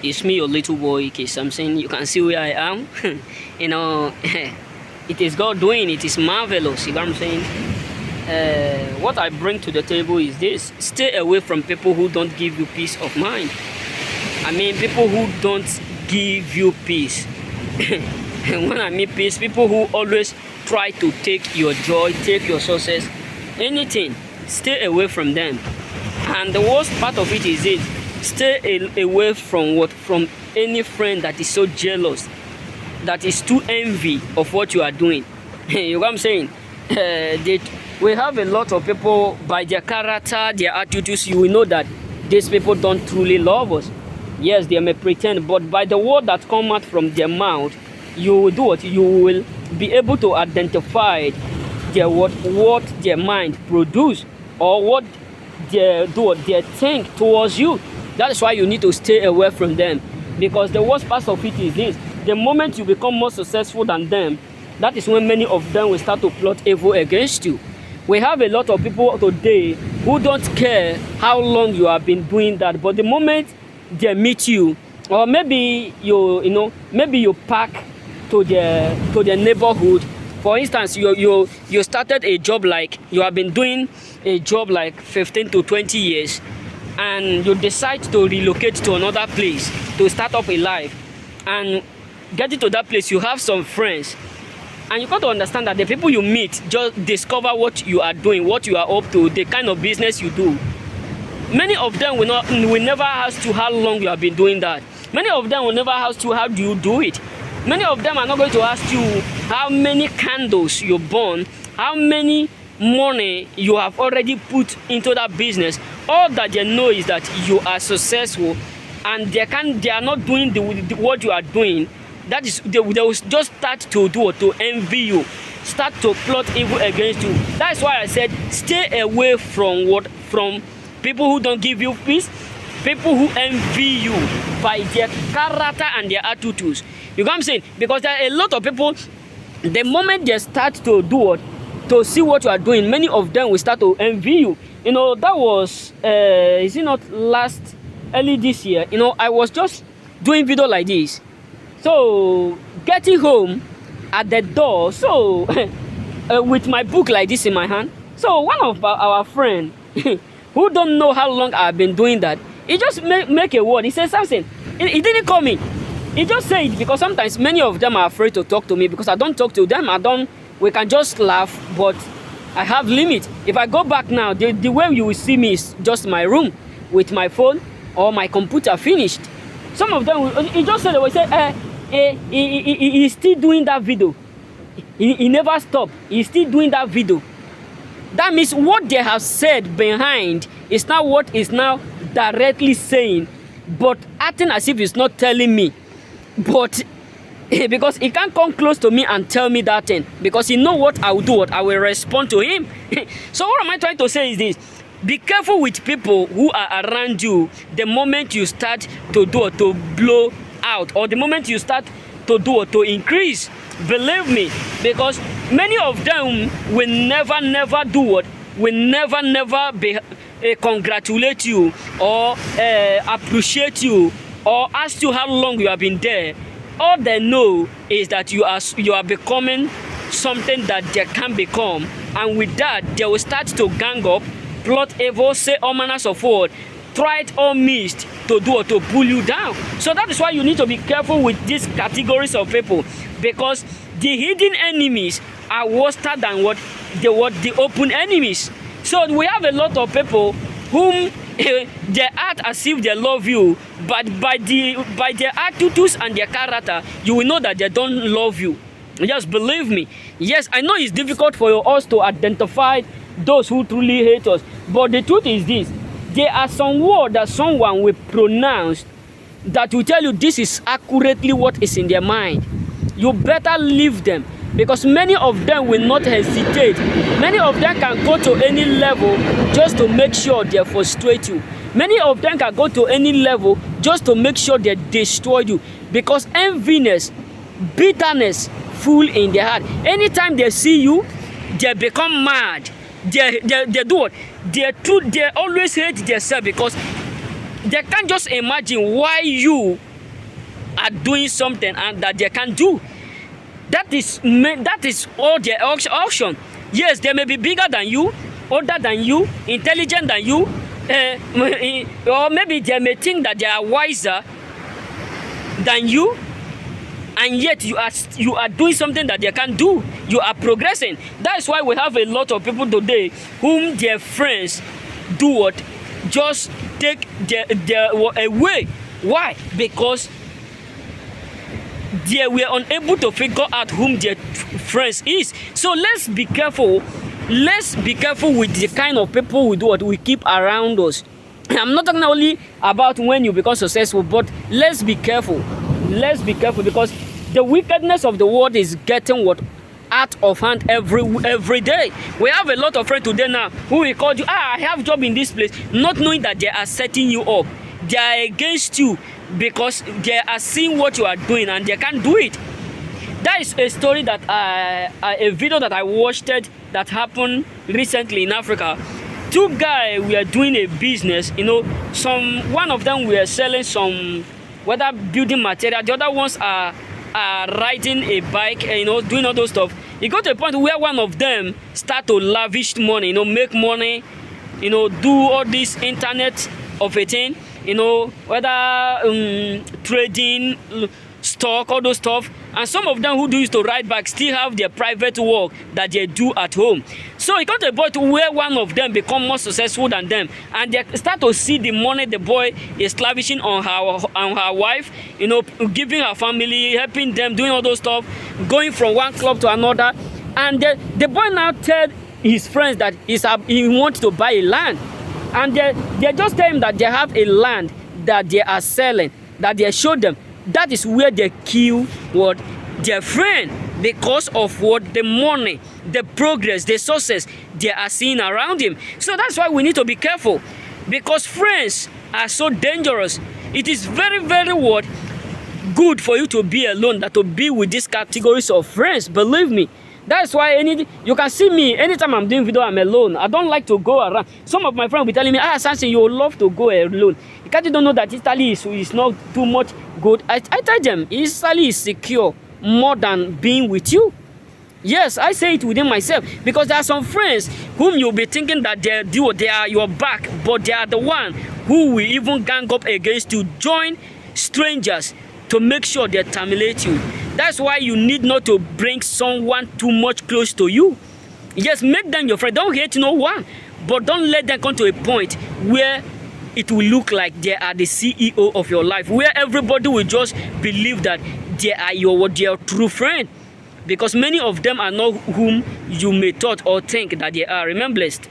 It's me, your little boy, K. Samson. You can see where I am. You know, it is God doing. It is marvelous. You know what I'm saying? What I bring to the table is this: stay away from people who don't give you peace of mind. I mean, people who don't give you peace. And when I mean peace, people who always try to take your joy, take your success, anything. Stay away from them. And the worst part of it is this: stay away from what? From any friend that is so jealous, that is too envy of what you are doing. You know what I'm saying? We have a lot of people, by their character, their attitudes, you will know that these people don't truly love us. Yes, they may pretend, but by the word that come out from their mouth, you will do what? You will be able to identify what their mind produce, or what they think towards you. That is why you need to stay away from them. Because the worst part of it is this: the moment you become more successful than them, that is when many of them will start to plot evil against you. We have a lot of people today who don't care how long you have been doing that, but the moment they meet you, or maybe maybe you pack to the neighborhood. For instance, you started a job, like you have been doing a job like 15 to 20 years, and you decide to relocate to another place to start up a life. And getting to that place, you have some friends, and you got to understand that the people you meet just discover what you are doing, what you are up to, the kind of business you do. Many of them will never ask you how long you have been doing that. Many of them will never ask you how do you do it. Many of them are not going to ask you how many candles you burn, how many money you have already put into that business. All that they know is that you are successful, and they are not doing what you are doing. That is, they will just start to envy you, start to plot evil against you. That's why I said stay away from people who don't give you peace, people who envy you by their character and their attitudes. You know what I'm saying? Because there are a lot of people, the moment they start to see what you are doing, many of them will start to envy you. You know, that was is it not early this year? You know, I was just doing video like this. So getting home at the door, so with my book like this in my hand. So one of our friend who don't know how long I've been doing that, he just make a word. He said something. He didn't call me. He just said it, because sometimes many of them are afraid to talk to me, because I don't talk to them. We can just laugh, but I have limit. If I go back now, the way you will see me is just my room with my phone or my computer finished. Some of them, he just said, he's still doing that video. He never stopped. He's still doing that video. That means what they have said behind is not what is now directly saying, but acting as if it's not telling me. But because he can't come close to me and tell me that thing, because he know what I will do, what I will respond to him. So what am I trying to say is this: be careful with people who are around you the moment you start to blow out, or the moment you start to increase. Believe me, because many of them will never do what? Will never be congratulate you, or appreciate you, or ask you how long you have been there. All they know is that you are becoming something that they can become, and with that they will start to gang up, plot evil, say all manners of words, try it all missed to pull you down. So that is why you need to be careful with these categories of people, because the hidden enemies are worse than the open enemies. So we have a lot of people whom they act as if they love you, but by their attitudes and their character, you will know that they don't love you. Just believe me. Yes, I know it's difficult for us to identify those who truly hate us, but the truth is this: there are some words that someone will pronounce that will tell you this is accurately what is in their mind. You better leave them, because many of them will not hesitate. Many of them can go to any level just to make sure they frustrate you. Many of them can go to any level just to make sure they destroy you, because enviness, bitterness full in their heart. Anytime they see you, they become mad. They do what? They always hate themselves, because they can't just imagine why you are doing something and that they can do. That is all their option. Yes, they may be bigger than you, older than you, intelligent than you, or maybe they may think that they are wiser than you, and yet you are doing something that they can't do. You are progressing. That's why we have a lot of people today whom their friends do what? Just take their away. Why? Because they were unable to figure out whom their friends is. So let's be careful. Let's be careful with the kind of people we keep around us. I'm not talking only about when you become successful, but let's be careful. Let's be careful, because the wickedness of the world is getting out of hand every day. We have a lot of friends today now who will call you, I have job in this place, not knowing that they are setting you up. They are against you because they are seeing what you are doing and they can't do it. That is a story that a video that I watched that happened recently in Africa. Two guys were doing a business, one of them were selling some whether building material, the other ones are riding a bike, doing all those stuff. It got to a point where one of them start to lavish money, make money, do all this internet of a thing, whether trading, stock, all those stuff. And some of them who do used to ride bike still have their private work that they do at home. So it got to a point where one of them become more successful than them, and they start to see the money the boy is lavishing on her wife, giving her family, helping them, doing all those stuff, going from one club to another. And the boy now tell his friends that he wants to buy a land, and they just tell him that they have a land that they are selling, that they show them. That is where they kill their friend, because of the money, the progress, the success they are seeing around him. So that's why we need to be careful, because friends are so dangerous. It is very, very good for you to be alone than to be with these categories of friends. Believe me. That's why you can see me anytime I'm doing video, I'm alone. I don't like to go around. Some of my friends will be telling me, Samson, you love to go alone. Because you don't know that Italy is not too much good. I tell them, Italy is secure more than being with you. Yes, I say it within myself, because there are some friends whom you'll be thinking that they are your back, but they are the one who will even gang up against you, join strangers to make sure they terminate you. That's why you need not to bring someone too much close to you. Yes, make them your friend. Don't hate no one, but don't let them come to a point where it will look like they are the CEO of your life, where everybody will just believe that they are your true friend, because many of them are not whom you may thought or think that they are. Remain blessed.